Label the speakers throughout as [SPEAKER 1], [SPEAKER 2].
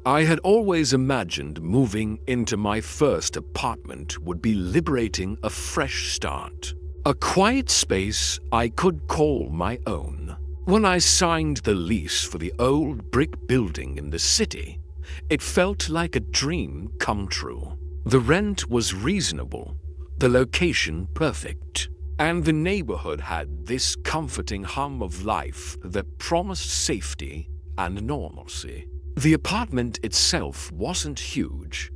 [SPEAKER 1] I had always imagined moving into my first apartment would be liberating, a fresh start, a quiet space I could call my own. When I signed the lease for the old brick building in the city, it felt like a dream come true. The rent was reasonable, the location perfect, and the neighborhood had this comforting hum of life that promised safety and normalcy. The apartment itself wasn't huge,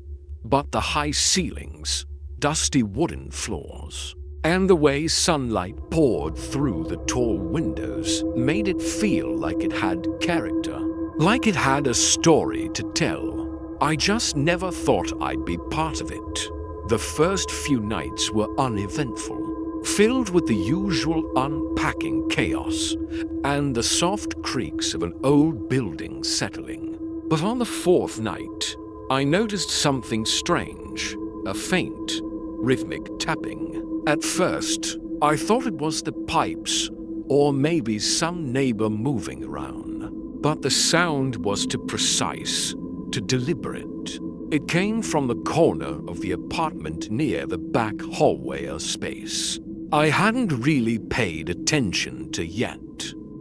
[SPEAKER 1] but the high ceilings, dusty wooden floors, and the way sunlight poured through the tall windows made it feel like it had character, like it had a story to tell. I just never thought I'd be part of it. The first few nights were uneventful, filled with the usual unpacking chaos and the soft creaks of an old building settling. But on the fourth night, I noticed something strange, a faint, rhythmic tapping. At first, I thought it was the pipes or maybe some neighbor moving around. But the sound was too precise, too deliberate. It came from the corner of the apartment near the back hallway space I hadn't really paid attention to yet.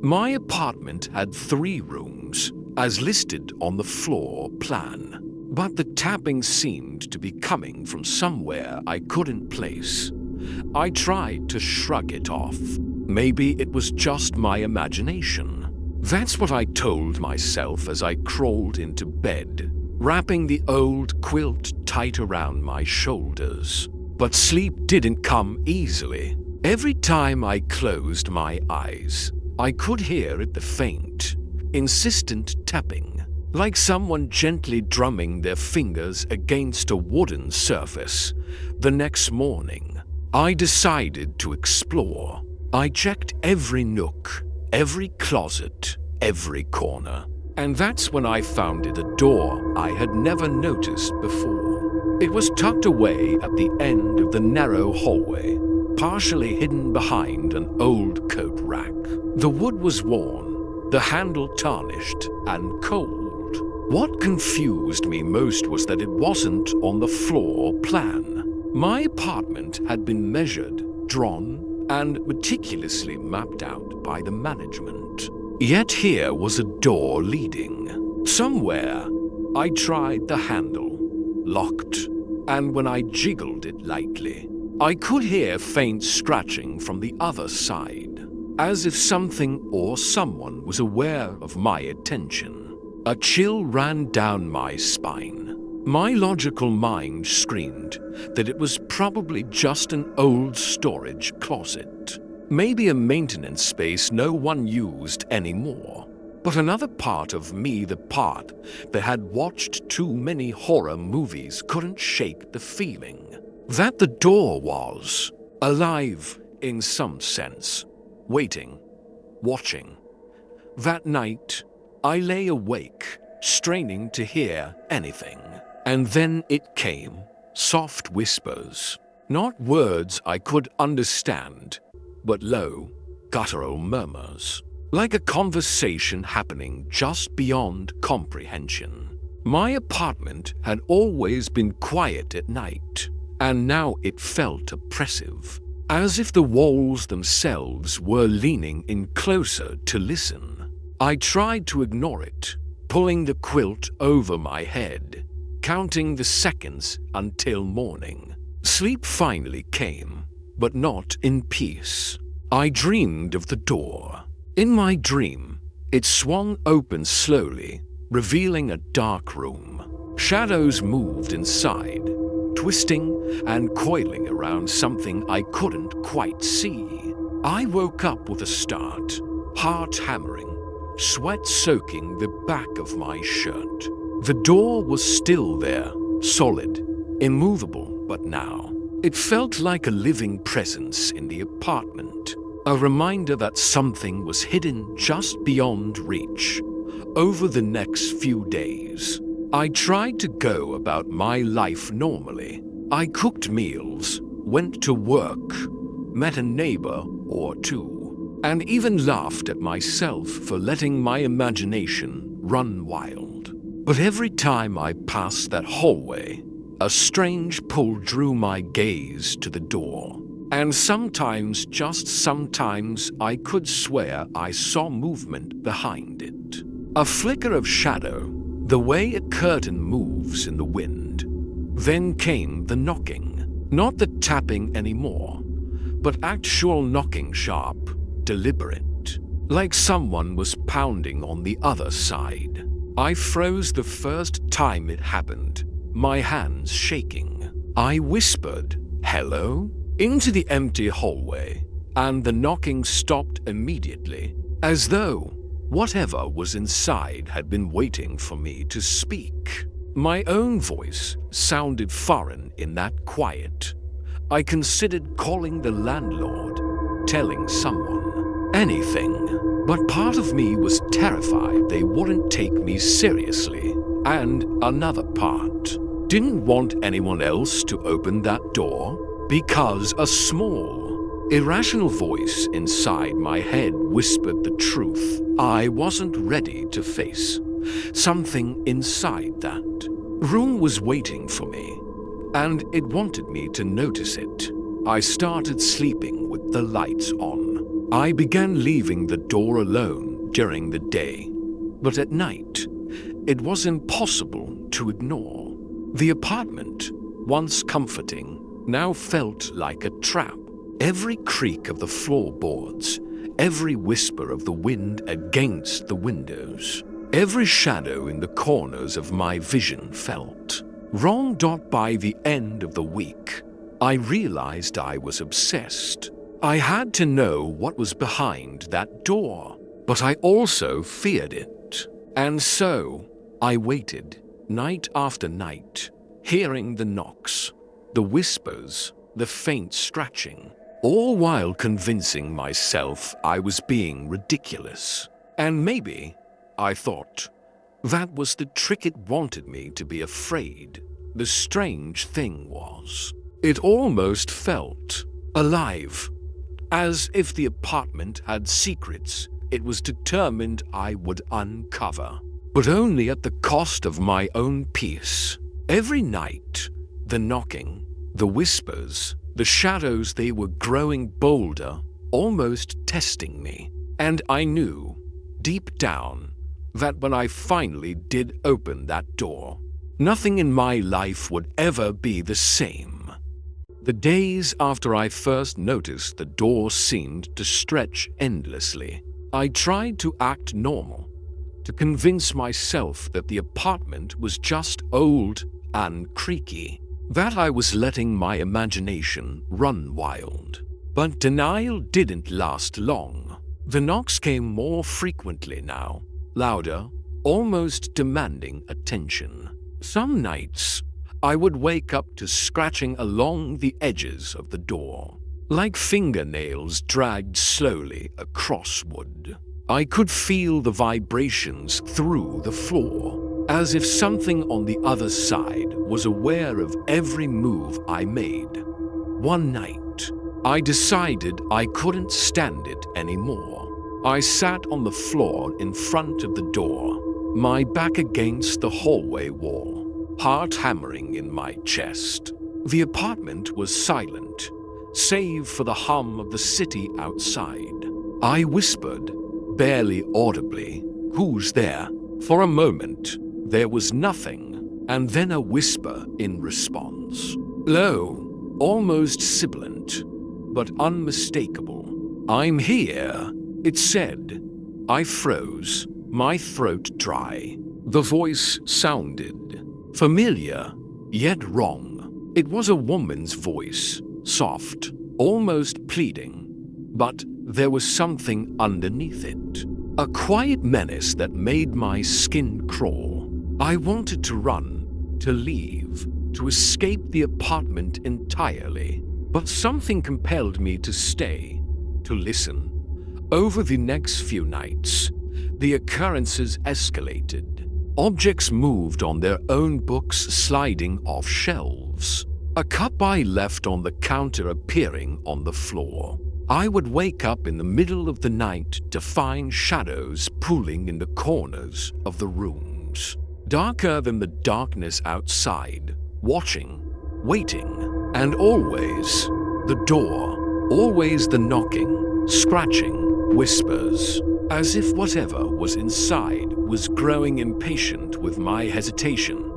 [SPEAKER 1] My apartment had 3 rooms, as listed on the floor plan, but the tapping seemed to be coming from somewhere I couldn't place. I tried to shrug it off. Maybe it was just my imagination. That's what I told myself as I crawled into bed, wrapping the old quilt tight around my shoulders. But sleep didn't come easily. Every time I closed my eyes, I could hear the faint, insistent tapping, like someone gently drumming their fingers against a wooden surface. The next morning, I decided to explore. I checked every nook, every closet, every corner, and that's when I found a door I had never noticed before. It was tucked away at the end of the narrow hallway, partially hidden behind an old coat rack. The wood was worn, the handle tarnished and cold. What confused me most was that it wasn't on the floor plan. My apartment had been measured, drawn, and meticulously mapped out by the management. Yet here was a door leading somewhere. I tried the handle, locked, and when I jiggled it lightly, I could hear faint scratching from the other side, as if something or someone was aware of my attention. A chill ran down my spine. My logical mind screamed that it was probably just an old storage closet, maybe a maintenance space no one used anymore. But another part of me, the part that had watched too many horror movies, couldn't shake the feeling that the door was alive in some sense, waiting, watching. That night, I lay awake, straining to hear anything. And then it came, soft whispers, not words I could understand, but low, guttural murmurs, like a conversation happening just beyond comprehension. My apartment had always been quiet at night, and now it felt oppressive, as if the walls themselves were leaning in closer to listen. I tried to ignore it, pulling the quilt over my head, counting the seconds until morning. Sleep finally came, but not in peace. I dreamed of the door. In my dream, it swung open slowly, revealing a dark room. Shadows moved inside, twisting and coiling around something I couldn't quite see. I woke up with a start, heart hammering, sweat soaking the back of my shirt. The door was still there, solid, immovable, but now it felt like a living presence in the apartment, a reminder that something was hidden just beyond reach. Over the next few days, I tried to go about my life normally. I cooked meals, went to work, met a neighbor or two, and even laughed at myself for letting my imagination run wild. But every time I passed that hallway, a strange pull drew my gaze to the door. And sometimes, just sometimes, I could swear I saw movement behind it. A flicker of shadow, the way a curtain moves in the wind. Then came the knocking. Not the tapping anymore, but actual knocking, sharp, deliberate, like someone was pounding on the other side. I froze the first time it happened, my hands shaking. I whispered, "Hello?" into the empty hallway, and the knocking stopped immediately, as though whatever was inside had been waiting for me to speak. My own voice sounded foreign in that quiet. I considered calling the landlord, telling someone, anything. But part of me was terrified they wouldn't take me seriously, and another part didn't want anyone else to open that door, because a small, irrational voice inside my head whispered the truth I wasn't ready to face. Something inside that room was waiting for me, and it wanted me to notice it. I started sleeping with the lights on. I began leaving the door alone during the day, but at night, it was impossible to ignore. The apartment, once comforting, now felt like a trap. Every creak of the floorboards, every whisper of the wind against the windows, every shadow in the corners of my vision felt wrong. By the end of the week, I realized I was obsessed. I had to know what was behind that door, but I also feared it. And so I waited, night after night, hearing the knocks, the whispers, the faint scratching, all while convincing myself I was being ridiculous. And maybe, I thought, that was the trick it wanted me to be afraid. The strange thing was, it almost felt alive, as if the apartment had secrets it was determined I would uncover, but only at the cost of my own peace. Every night, the knocking, the whispers, the shadows, they were growing bolder, almost testing me. And I knew, deep down, that when I finally did open that door, nothing in my life would ever be the same. The days after I first noticed the door seemed to stretch endlessly. I tried to act normal, to convince myself that the apartment was just old and creaky, that I was letting my imagination run wild. But denial didn't last long. The knocks came more frequently now, louder, almost demanding attention. Some nights, I would wake up to scratching along the edges of the door, like fingernails dragged slowly across wood. I could feel the vibrations through the floor, as if something on the other side was aware of every move I made. One night, I decided I couldn't stand it anymore. I sat on the floor in front of the door, my back against the hallway wall, heart hammering in my chest. The apartment was silent, save for the hum of the city outside. I whispered, barely audibly, "Who's there?" For a moment, there was nothing, and then a whisper in response. Low, almost sibilant, but unmistakable. "I'm here," it said. I froze, my throat dry. The voice sounded familiar, yet wrong. It was a woman's voice, soft, almost pleading, but there was something underneath it. A quiet menace that made my skin crawl. I wanted to run, to leave, to escape the apartment entirely, but something compelled me to stay, to listen. Over the next few nights, the occurrences escalated. Objects moved on their own, books sliding off shelves, a cup I left on the counter appearing on the floor. I would wake up in the middle of the night to find shadows pooling in the corners of the rooms. darker than the darkness outside, watching, waiting, and always the door, always the knocking, scratching, whispers, as if whatever was inside was growing impatient with my hesitation.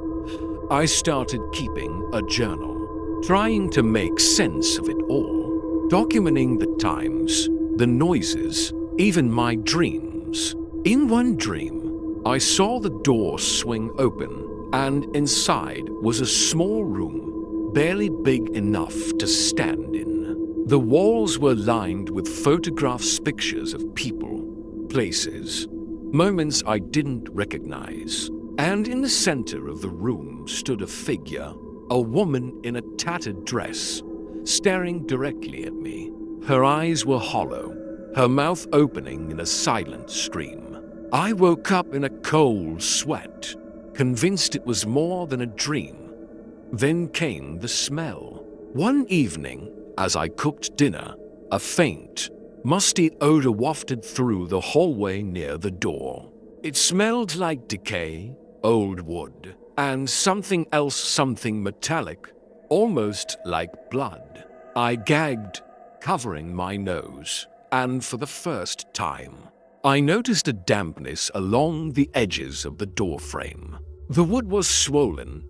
[SPEAKER 1] I started keeping a journal, trying to make sense of it all, documenting the times, the noises, even my dreams. In one dream, I saw the door swing open, and inside was a small room, barely big enough to stand in. The walls were lined with photographs, pictures of people, places, moments I didn't recognize. And in the center of the room stood a figure, a woman in a tattered dress, staring directly at me. Her eyes were hollow, her mouth opening in a silent scream. I woke up in a cold sweat, convinced it was more than a dream. Then came the smell. One evening, as I cooked dinner, a faint, musty odor wafted through the hallway near the door. It smelled like decay, old wood, and something else, something metallic, almost like blood. I gagged, covering my nose, and for the first time, I noticed a dampness along the edges of the doorframe. The wood was swollen,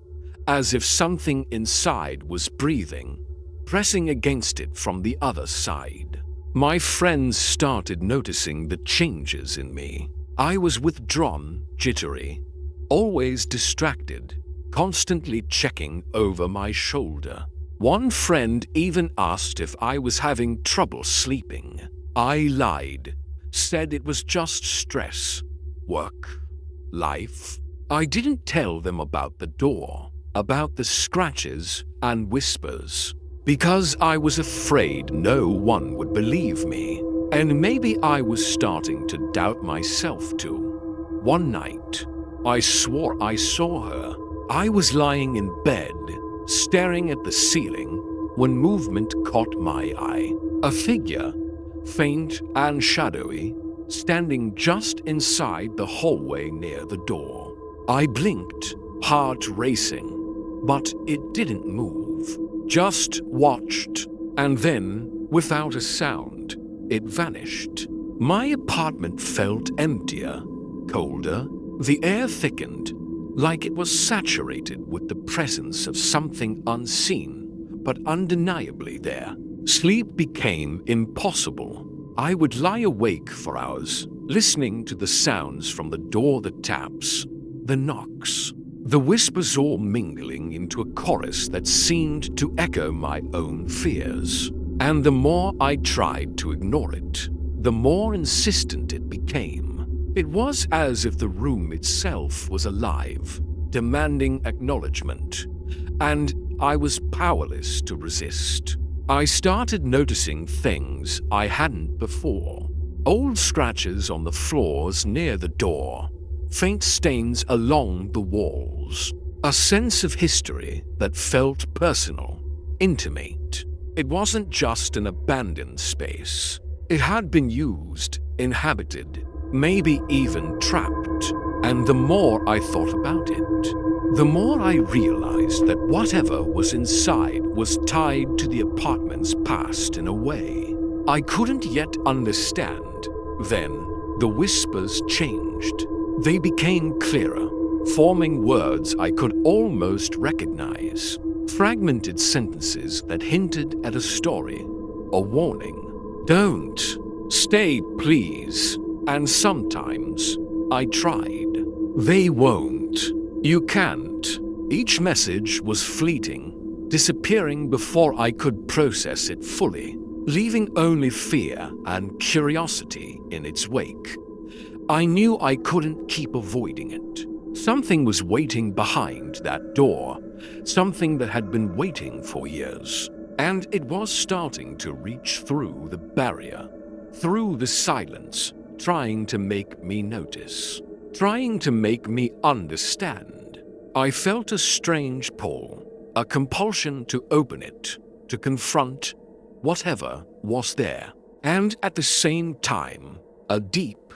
[SPEAKER 1] as if something inside was breathing, pressing against it from the other side. My friends started noticing the changes in me. I was withdrawn, jittery, always distracted, constantly checking over my shoulder. One friend even asked if I was having trouble sleeping. I lied, said it was just stress, work, life. I didn't tell them about the door, about the scratches and whispers, because I was afraid no one would believe me. And maybe I was starting to doubt myself too. One night, I swore I saw her. I was lying in bed, staring at the ceiling, when movement caught my eye. A figure, faint and shadowy, standing just inside the hallway near the door. I blinked, heart racing, but it didn't move, just watched, and then, without a sound, it vanished. My apartment felt emptier, colder. The air thickened, like it was saturated with the presence of something unseen, but undeniably there. Sleep became impossible. I would lie awake for hours, listening to the sounds from the door, the taps, the knocks, the whispers, all mingling into a chorus that seemed to echo my own fears. And the more I tried to ignore it, the more insistent it became. It was as if the room itself was alive, demanding acknowledgment, and I was powerless to resist. I started noticing things I hadn't before. Old scratches on the floors near the door, faint stains along the walls, a sense of history that felt personal, intimate. It wasn't just an abandoned space. It had been used, inhabited, maybe even trapped. And the more I thought about it, the more I realized that whatever was inside was tied to the apartment's past in a way I couldn't yet understand. Then, the whispers changed. They became clearer, forming words I could almost recognize. Fragmented sentences that hinted at a story, a warning. Don't. Stay, please. And sometimes, I tried. They won't. You can't. Each message was fleeting, disappearing before I could process it fully, leaving only fear and curiosity in its wake. I knew I couldn't keep avoiding it. Something was waiting behind that door, something that had been waiting for years, and it was starting to reach through the barrier, through the silence, trying to make me notice, trying to make me understand. I felt a strange pull, a compulsion to open it, to confront whatever was there, and at the same time, a deep,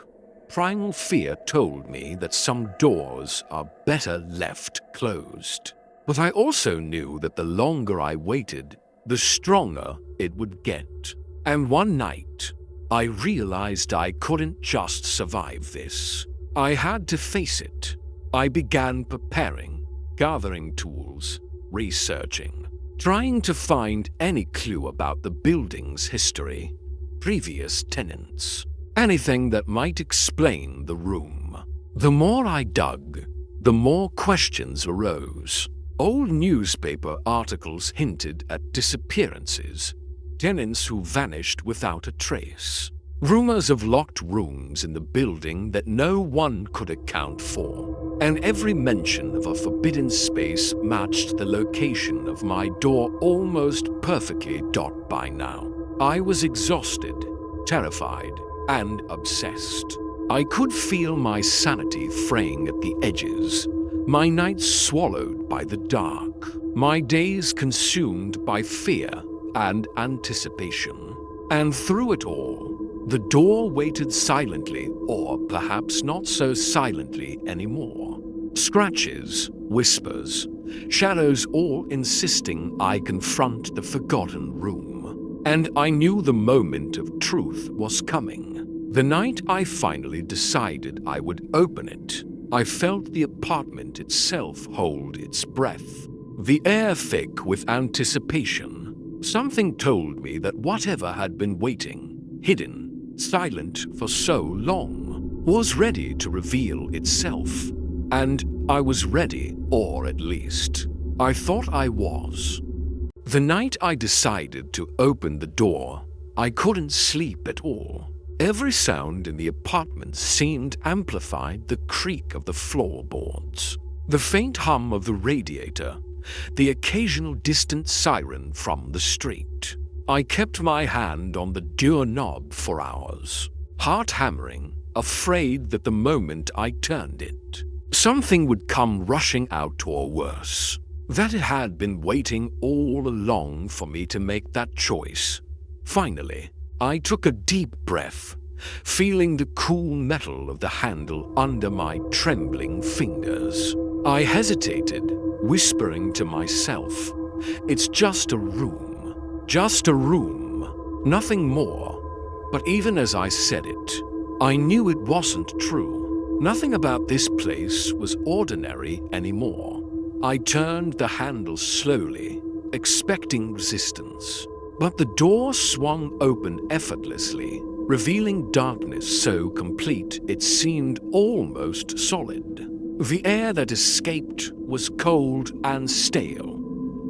[SPEAKER 1] Primal fear told me that some doors are better left closed. But I also knew that the longer I waited, the stronger it would get. And one night, I realized I couldn't just survive this. I had to face it. I began preparing, gathering tools, researching, trying to find any clue about the building's history, previous tenants, anything that might explain the room. The more I dug, the more questions arose. Old newspaper articles hinted at disappearances, tenants who vanished without a trace, rumors of locked rooms in the building that no one could account for, and every mention of a forbidden space matched the location of my door almost perfectly. By now, I was exhausted, terrified, and obsessed. I could feel my sanity fraying at the edges, my nights swallowed by the dark, my days consumed by fear and anticipation. And through it all, the door waited silently, or perhaps not so silently anymore. Scratches, whispers, shadows, all insisting I confront the forgotten room. And I knew the moment of truth was coming. The night I finally decided I would open it, I felt the apartment itself hold its breath, the air thick with anticipation. Something told me that whatever had been waiting, hidden, silent for so long, was ready to reveal itself. And I was ready, or at least, I thought I was. The night I decided to open the door, I couldn't sleep at all. Every sound in the apartment seemed amplified: the creak of the floorboards, the faint hum of the radiator, the occasional distant siren from the street. I kept my hand on the doorknob for hours, heart hammering, afraid that the moment I turned it, something would come rushing out, or worse, that it had been waiting all along for me to make that choice. Finally, I took a deep breath, feeling the cool metal of the handle under my trembling fingers. I hesitated, whispering to myself, "It's just a room, nothing more." But even as I said it, I knew it wasn't true. Nothing about this place was ordinary anymore. I turned the handle slowly, expecting resistance. But the door swung open effortlessly, revealing darkness so complete it seemed almost solid. The air that escaped was cold and stale,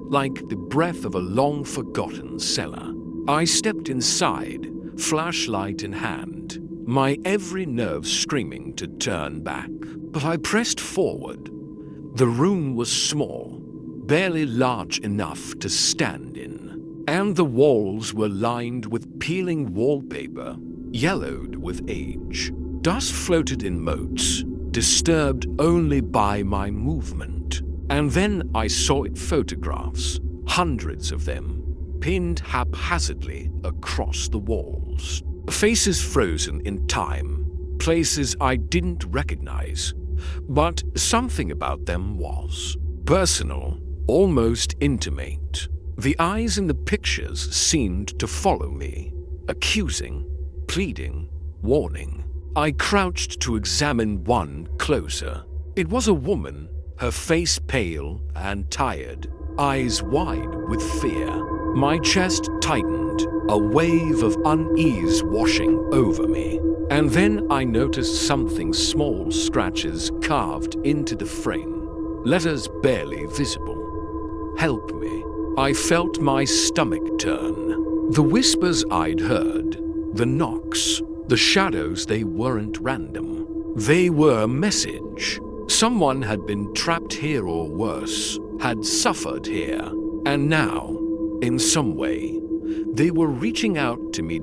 [SPEAKER 1] like the breath of a long-forgotten cellar. I stepped inside, flashlight in hand, my every nerve screaming to turn back. But I pressed forward. The room was small, barely large enough to stand in. And the walls were lined with peeling wallpaper, yellowed with age. Dust floated in motes, disturbed only by my movement. And then I saw it: photographs, hundreds of them, pinned haphazardly across the walls. Faces frozen in time, places I didn't recognize. But something about them was personal, almost intimate. The eyes in the pictures seemed to follow me, accusing, pleading, warning. I crouched to examine one closer. It was a woman, her face pale and tired, eyes wide with fear. My chest tightened, a wave of unease washing over me. And then I noticed something: small scratches carved into the frame, letters barely visible. "Help me." I felt my stomach turn. The whispers I'd heard, the knocks, the shadows, they weren't random. They were a message. Someone had been trapped here, or worse, had suffered here. And now, in some way, they were reaching out to me.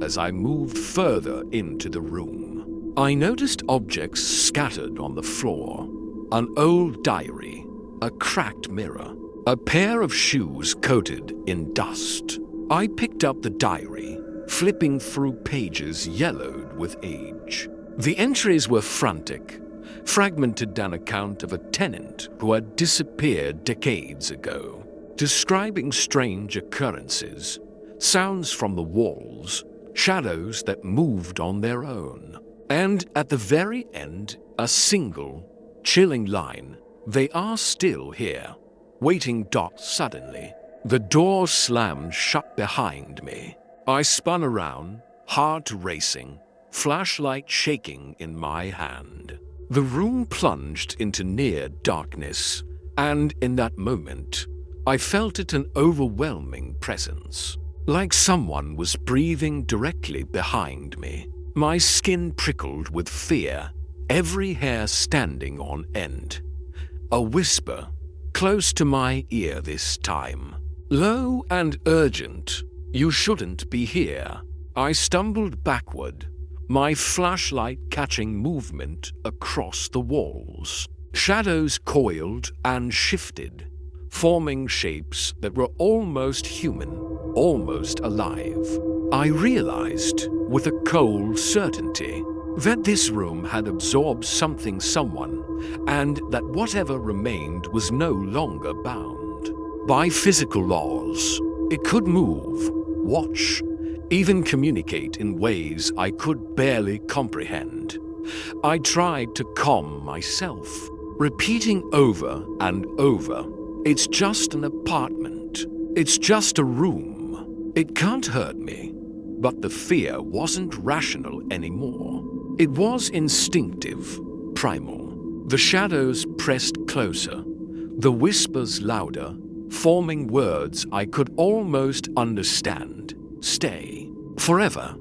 [SPEAKER 1] As I moved further into the room, I noticed objects scattered on the floor: an old diary, a cracked mirror, a pair of shoes coated in dust. I picked up the diary, flipping through pages yellowed with age. The entries were frantic, fragmented an account of a tenant who had disappeared decades ago, describing strange occurrences, sounds from the walls, shadows that moved on their own. And at the very end, a single, chilling line, "They are still here," waiting. Suddenly, the door slammed shut behind me. I spun around, heart racing, flashlight shaking in my hand. The room plunged into near darkness, and in that moment, I felt it an overwhelming presence, like someone was breathing directly behind me. My skin prickled with fear, every hair standing on end. A whisper, close to my ear this time, low and urgent, "You shouldn't be here." I stumbled backward, my flashlight catching movement across the walls. Shadows coiled and shifted, forming shapes that were almost human, almost alive. I realized, with a cold certainty, that this room had absorbed someone, and that whatever remained was no longer bound by physical laws. It could move, watch, even communicate in ways I could barely comprehend. I tried to calm myself, repeating over and over, "It's just an apartment. It's just a room. It can't hurt me." But the fear wasn't rational anymore. It was instinctive, primal. The shadows pressed closer, the whispers louder, forming words I could almost understand. "Stay. Forever."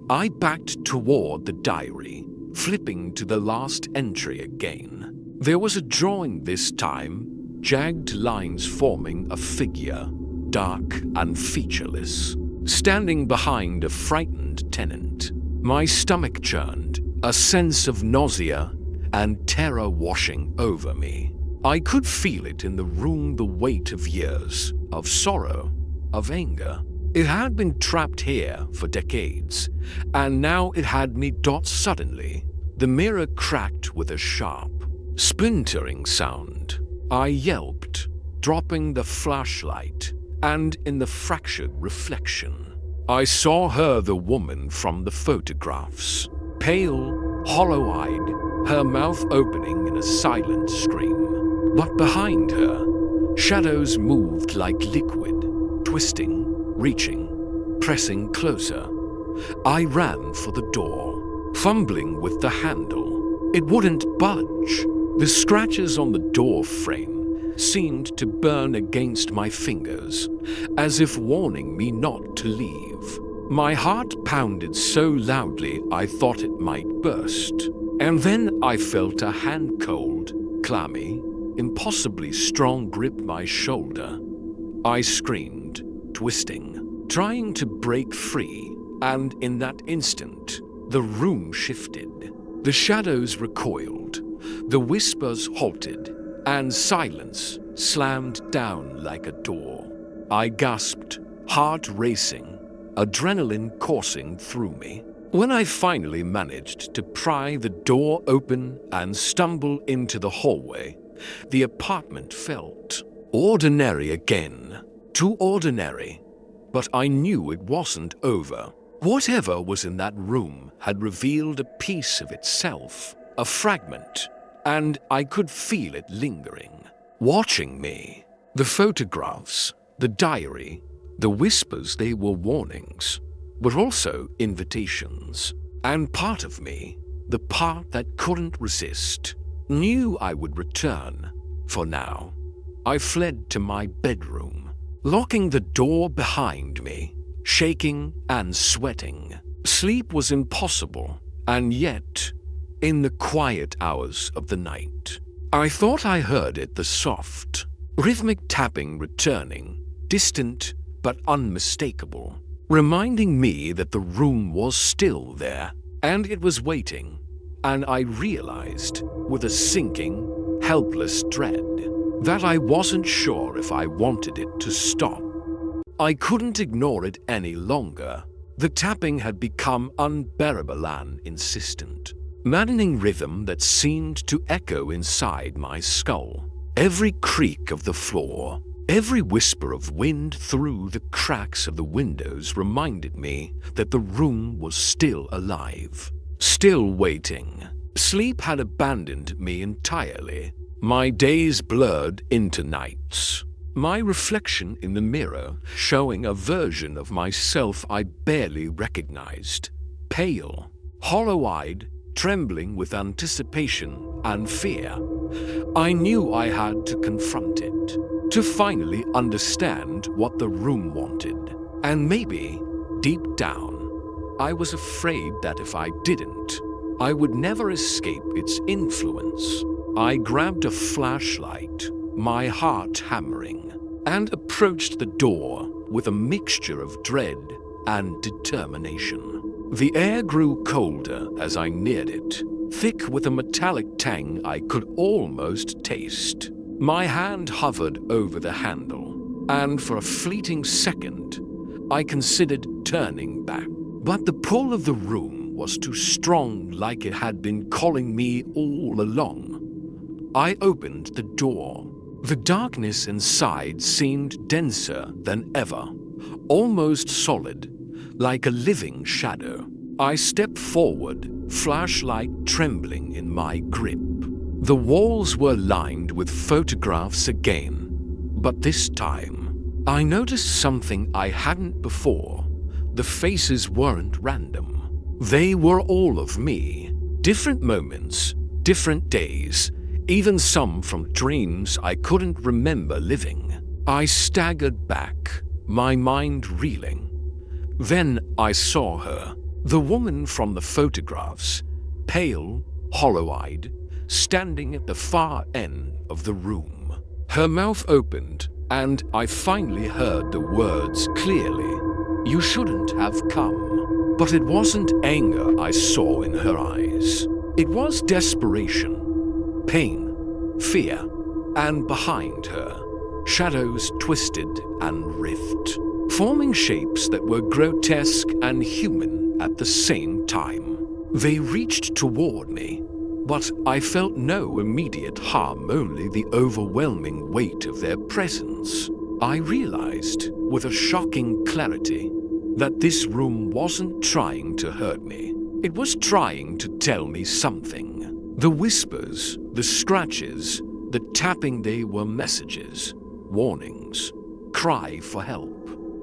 [SPEAKER 1] I backed toward the diary, flipping to the last entry again. There was a drawing this time, jagged lines forming a figure, dark and featureless, standing behind a frightened tenant. My stomach churned, a sense of nausea and terror washing over me. I could feel it in the room, the weight of years, of sorrow, of anger. It had been trapped here for decades, and now it had me. Suddenly, the mirror cracked with a sharp, splintering sound. I yelped, dropping the flashlight, and in the fractured reflection, I saw her, the woman from the photographs, pale, hollow-eyed, her mouth opening in a silent scream. But behind her, shadows moved like liquid, twisting, reaching, pressing closer. I ran for the door, fumbling with the handle. It wouldn't budge. The scratches on the door frame seemed to burn against my fingers, as if warning me not to leave. My heart pounded so loudly I thought it might burst. And then I felt a hand, cold, clammy, impossibly strong, grip my shoulder. I screamed, twisting, trying to break free, and in that instant, the room shifted. The shadows recoiled, the whispers halted, and silence slammed down like a door. I gasped, heart racing, adrenaline coursing through me. When I finally managed to pry the door open and stumble into the hallway, the apartment felt ordinary again. Too ordinary. But I knew it wasn't over. Whatever was in that room had revealed a piece of itself, a fragment, and I could feel it lingering, watching me. The photographs, the diary, the whispers, they were warnings, but also invitations. And part of me, the part that couldn't resist, knew I would return. For now, I fled to my bedroom, locking the door behind me, shaking and sweating. Sleep was impossible, and yet, in the quiet hours of the night, I thought I heard it, the soft, rhythmic tapping returning, distant but unmistakable, reminding me that the room was still there, and it was waiting. And I realized, with a sinking, helpless dread, that I wasn't sure if I wanted it to stop. I couldn't ignore it any longer. The tapping had become unbearable and insistent. maddening rhythm that seemed to echo inside my skull. Every creak of the floor, every whisper of wind through the cracks of the windows reminded me that the room was still alive, still waiting. Sleep had abandoned me entirely. My days blurred into nights. My reflection in the mirror showing a version of myself I barely recognized. Pale, hollow-eyed, trembling with anticipation and fear. I knew I had to confront it, to finally understand what the room wanted. And maybe, deep down, I was afraid that if I didn't, I would never escape its influence. I grabbed a flashlight, my heart hammering, and approached the door with a mixture of dread and determination. The air grew colder as I neared it, thick with a metallic tang I could almost taste. My hand hovered over the handle, and for a fleeting second, I considered turning back. But the pull of the room was too strong, like it had been calling me all along. I opened the door. The darkness inside seemed denser than ever, almost solid, like a living shadow. I stepped forward, flashlight trembling in my grip. The walls were lined with photographs again, but this time, I noticed something I hadn't before. The faces weren't random. They were all of me. Different moments, different days, even some from dreams I couldn't remember living. I staggered back, my mind reeling. Then I saw her, the woman from the photographs, pale, hollow-eyed, standing at the far end of the room. Her mouth opened, and I finally heard the words clearly. "You shouldn't have come." But it wasn't anger I saw in her eyes. It was desperation, pain, fear, and behind her, shadows twisted and writhed, forming shapes that were grotesque and human at the same time. They reached toward me, but I felt no immediate harm, only the overwhelming weight of their presence. I realized, with a shocking clarity, that this room wasn't trying to hurt me. It was trying to tell me something. The whispers, the scratches, the tapping, they were messages, warnings, cry for help.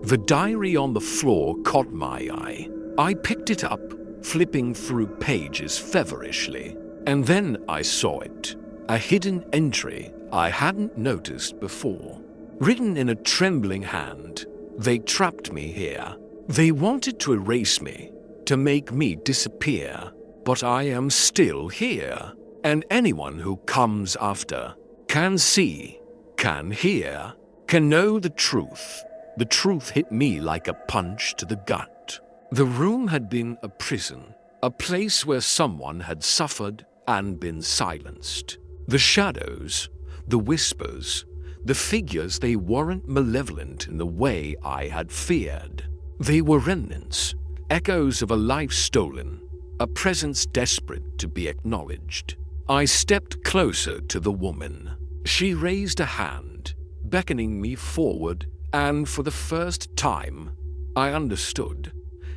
[SPEAKER 1] The diary on the floor caught my eye. I picked it up, flipping through pages feverishly. And then I saw it, a hidden entry I hadn't noticed before. Written in a trembling hand, "They trapped me here. They wanted to erase me, to make me disappear. But I am still here, and anyone who comes after can see, can hear, can know the truth." The truth hit me like a punch to the gut. The room had been a prison, a place where someone had suffered and been silenced. The shadows, the whispers, the figures, they weren't malevolent in the way I had feared. They were remnants, echoes of a life stolen, a presence desperate to be acknowledged. I stepped closer to the woman. She raised a hand, beckoning me forward, and for the first time, I understood.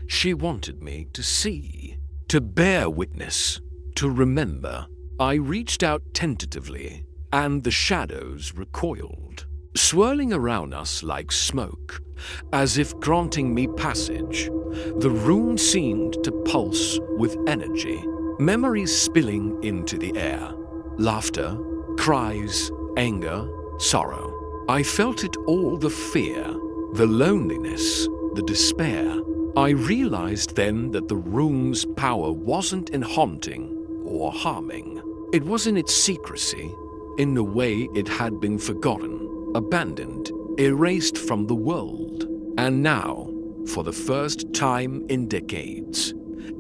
[SPEAKER 1] She wanted me to see, to bear witness, to remember. I reached out tentatively, and the shadows recoiled, swirling around us like smoke, as if granting me passage. The room seemed to pulse with energy, memories spilling into the air. Laughter, cries, anger, sorrow. I felt it all, the fear, the loneliness, the despair. I realized then that the room's power wasn't in haunting or harming. It was in its secrecy, in the way it had been forgotten, abandoned, erased from the world. And now, for the first time in decades,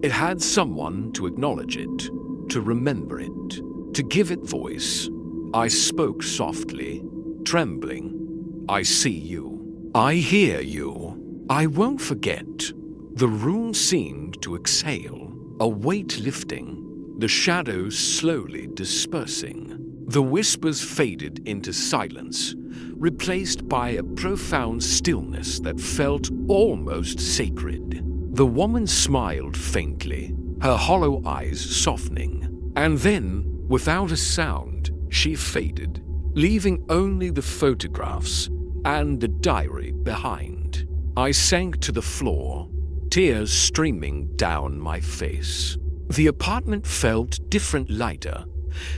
[SPEAKER 1] it had someone to acknowledge it, to remember it, to give it voice. I spoke softly, trembling. "I see you. I hear you. I won't forget." The room seemed to exhale, a weight lifting, the shadows slowly dispersing. The whispers faded into silence, replaced by a profound stillness that felt almost sacred. The woman smiled faintly, her hollow eyes softening, and then, without a sound, she faded, leaving only the photographs and the diary behind. I sank to the floor, tears streaming down my face. The apartment felt different, lighter,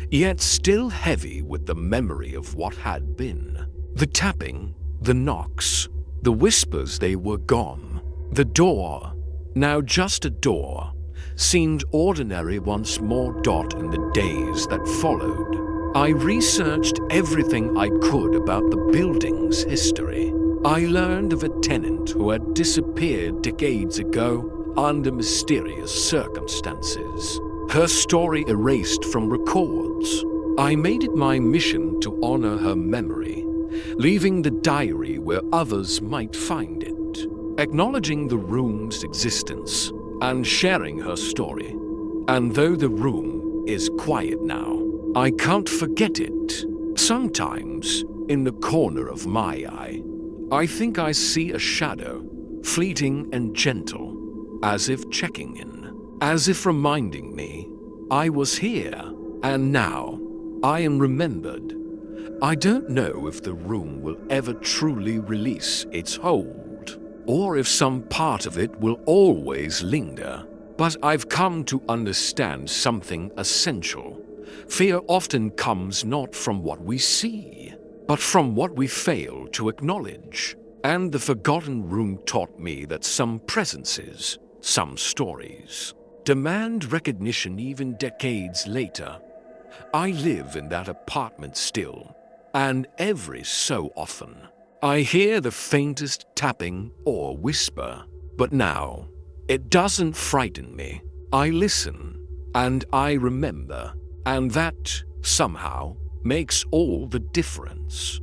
[SPEAKER 1] yet still heavy with the memory of what had been. The tapping, the knocks, the whispers, they were gone. The door, now just a door, seemed ordinary once more. In the days that followed, I researched everything I could about the building's history. I learned of a tenant who had disappeared decades ago under mysterious circumstances. Her story erased from records. I made it my mission to honor her memory, leaving the diary where others might find it, acknowledging the room's existence and sharing her story. And though the room is quiet now, I can't forget it. Sometimes, in the corner of my eye, I think I see a shadow, fleeting and gentle, as if checking in, as if reminding me I was here, and now I am remembered. I don't know if the room will ever truly release its hold, or if some part of it will always linger, but I've come to understand something essential. Fear often comes not from what we see, but from what we fail to acknowledge. And the forgotten room taught me that some presences, some stories, demand recognition even decades later. I live in that apartment still, and every so often, I hear the faintest tapping or whisper. But now, it doesn't frighten me. I listen, and I remember. And that, somehow, makes all the difference.